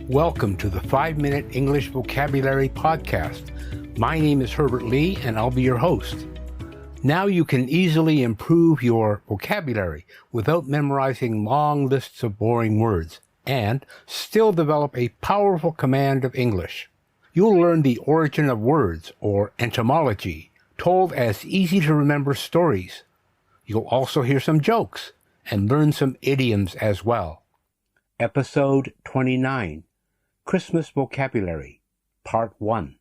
Welcome to the 5-Minute English Vocabulary Podcast. My name is Herbert Lee, and I'll be your host. Now you can easily improve your vocabulary without memorizing long lists of boring words, and still develop a powerful command of English. You'll learn the origin of words, or etymology, told as easy-to-remember stories. You'll also hear some jokes, and learn some idioms as well. Episode 29, Christmas Vocabulary, Part 1.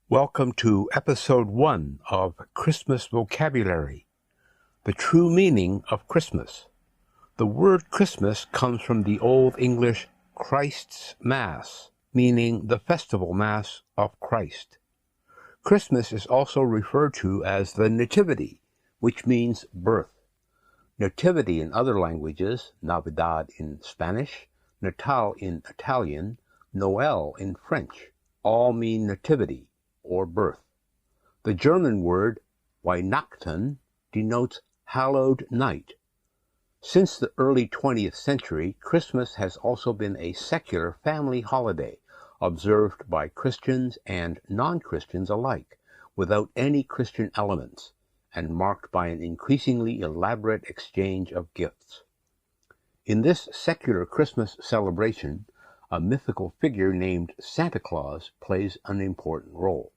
Welcome to Episode 1 of Christmas Vocabulary, the true meaning of Christmas. The word Christmas comes from the Old English Christ's Mass, meaning the festival Mass of Christ. Christmas is also referred to as the Nativity, which means birth. Nativity in other languages, Navidad in Spanish, Natal in Italian, Noel in French, all mean nativity or birth. The German word Weihnachten denotes hallowed night. Since the early 20th century, Christmas has also been a secular family holiday, observed by Christians and non-Christians alike, without any Christian elements, and marked by an increasingly elaborate exchange of gifts. In this secular Christmas celebration, a mythical figure named Santa Claus plays an important role.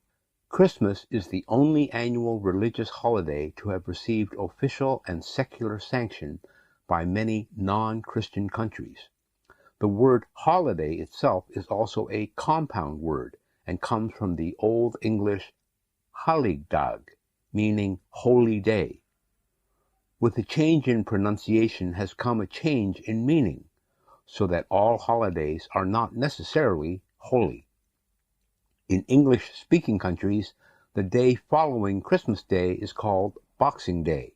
Christmas is the only annual religious holiday to have received official and secular sanction by many non-Christian countries. The word holiday itself is also a compound word and comes from the Old English Heiligdag, meaning holy day. With the change in pronunciation has come a change in meaning, so that all holidays are not necessarily holy. In English-speaking countries, the day following Christmas Day is called Boxing Day.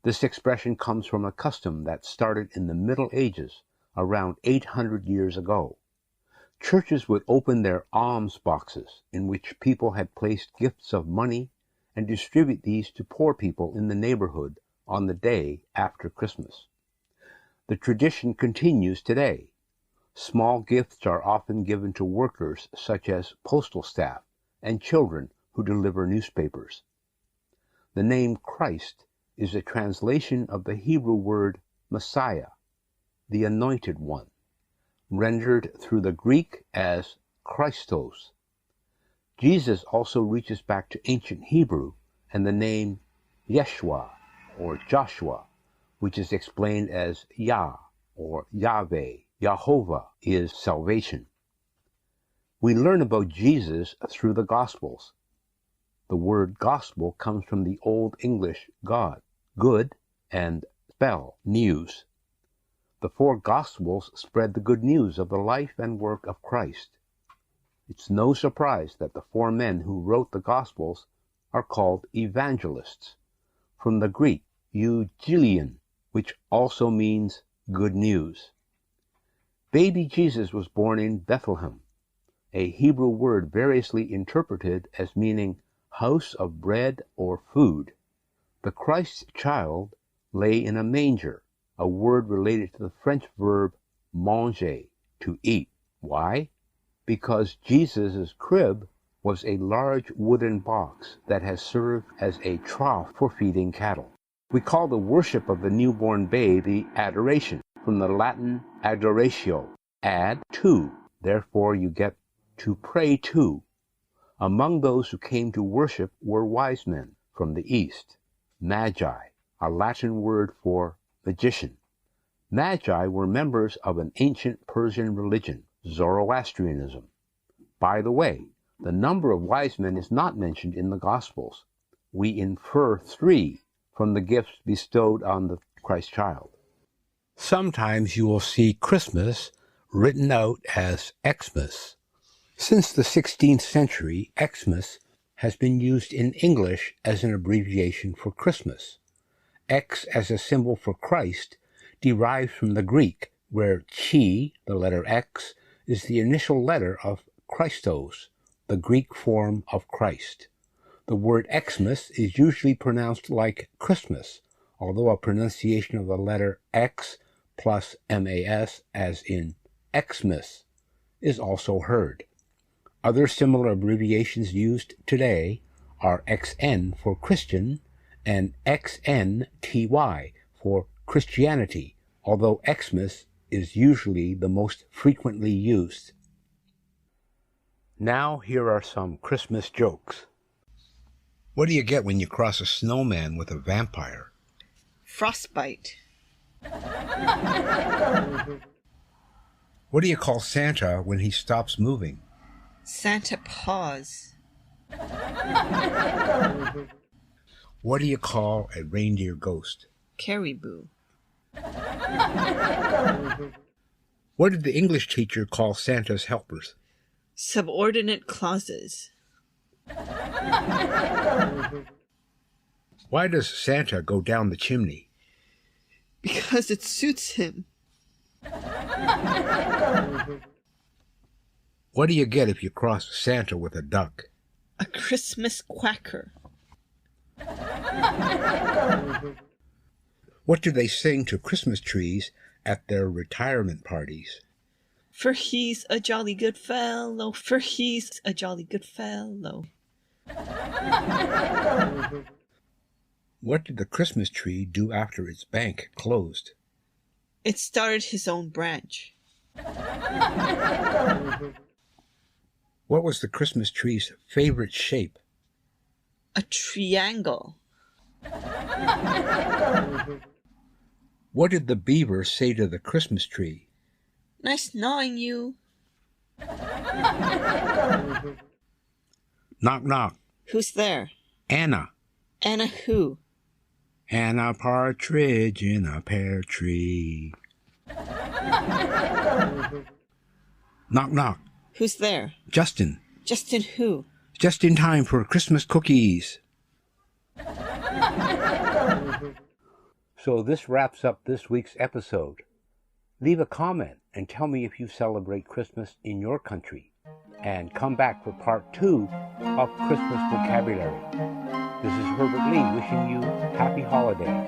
This expression comes from a custom that started in the Middle Ages, around 800 years ago. Churches would open their alms boxes, in which people had placed gifts of money, and distribute these to poor people in the neighborhood on the day after Christmas. The tradition continues today. Small gifts are often given to workers such as postal staff and children who deliver newspapers. The name Christ is a translation of the Hebrew word Messiah, the Anointed One, rendered through the Greek as Christos. Jesus also reaches back to ancient Hebrew and the name Yeshua or Joshua, which is explained as Yah or Yahweh. Jehovah is salvation. We learn about Jesus through the Gospels. The word gospel comes from the Old English God, good, and spell, news. The 4 Gospels spread the good news of the life and work of Christ. It's no surprise that the 4 men who wrote the Gospels are called evangelists, from the Greek euangelion, which also means good news. Baby Jesus was born in Bethlehem, a Hebrew word variously interpreted as meaning house of bread or food. The Christ child lay in a manger, a word related to the French verb manger, to eat. Why? Because Jesus' crib was a large wooden box that has served as a trough for feeding cattle. We call the worship of the newborn babe the adoration, from the Latin adoratio, ad to. Therefore you get to pray to. Among those who came to worship were wise men from the east, magi, a Latin word for magician. Magi were members of an ancient Persian religion, Zoroastrianism. By the way, the number of wise men is not mentioned in the Gospels. We infer 3 from the gifts bestowed on the Christ child. Sometimes you will see Christmas written out as Xmas. Since the 16th century, Xmas has been used in English as an abbreviation for Christmas. X as a symbol for Christ derives from the Greek, where chi, the letter X, is the initial letter of Christos, the Greek form of Christ. The word Xmas is usually pronounced like Christmas, although a pronunciation of the letter X plus MAS, as in Xmas, is also heard. Other similar abbreviations used today are XN for Christian and XNTY for Christianity, although Xmas is usually the most frequently used. Now here are some Christmas jokes. What do you get when you cross a snowman with a vampire? Frostbite. What do you call Santa when he stops moving? Santa Paws. What do you call a reindeer ghost? Caribou. What did the English teacher call Santa's helpers? Subordinate clauses. Why does Santa go down the chimney? Because it suits him. What do you get if you cross Santa with a duck? A Christmas quacker. What do they sing to Christmas trees at their retirement parties? For he's a jolly good fellow, for he's a jolly good fellow. What did the Christmas tree do after its bank closed? It started his own branch. What was the Christmas tree's favorite shape? A triangle. What did the beaver say to the Christmas tree? Nice gnawing you. Knock, knock. Who's there? Anna. Anna who? Anna Partridge in a pear tree. Knock, knock. Who's there? Justin. Justin who? Just in time for Christmas cookies. So this wraps up this week's episode. Leave a comment and tell me if you celebrate Christmas in your country. And come back for part 2 of Christmas vocabulary. This is Herbert Lee wishing you happy holidays.